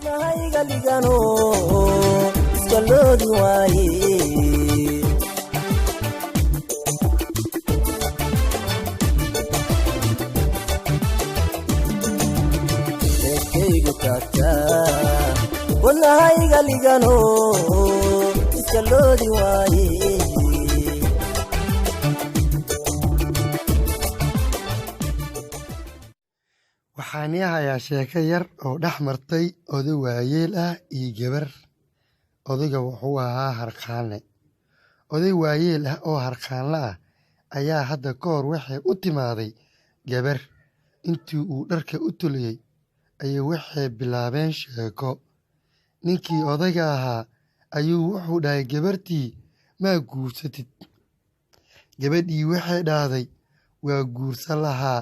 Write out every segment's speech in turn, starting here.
wadnahayga ligano iska loodi waaye wadnahayga ligano iska loodi waaye waxaan yahayaa sheeko yar oo dhex martay oday waayeel ah iyo gabar. odayga wuxuu ahaa harqaanle. oday waayeel ah oo harqaanle ah ayaa hadda ka hor waxay u timaaday gabar. intii uu dharka u tuliyey ayay waxay bilaabeen sheeko. ninkii odayga ahaa ayuu wuxuu dhahay gabartii maa guursatid. gabadhii waxay dhahday waa guursan lahaa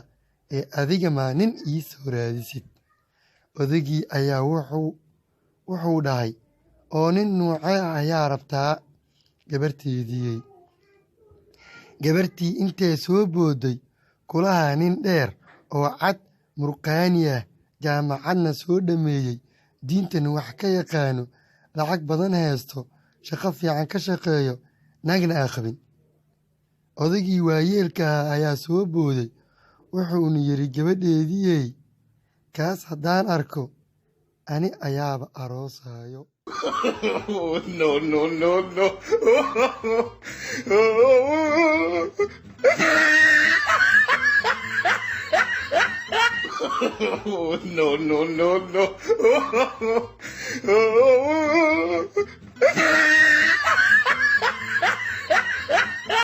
ee adiga maa nin ii soo raadisid. odaygii ayaa wuxuu dhahay oo nin nuucee ah ayaa rabtaa gabarteediyey. gabartii intay soo boodday kulahaa nin dheer oo cad murqaani ah jaamacadna soo dhammeeyey diintana wax ka yaqaano lacag badan haysto shaqo fiican ka shaqeeyo naagna aan qabin. odaygii waayeelka ah ayaa soo booday wuxuuna yidhi gabadheediyey kaas haddaan arko ani ayaaba aroosayo. No.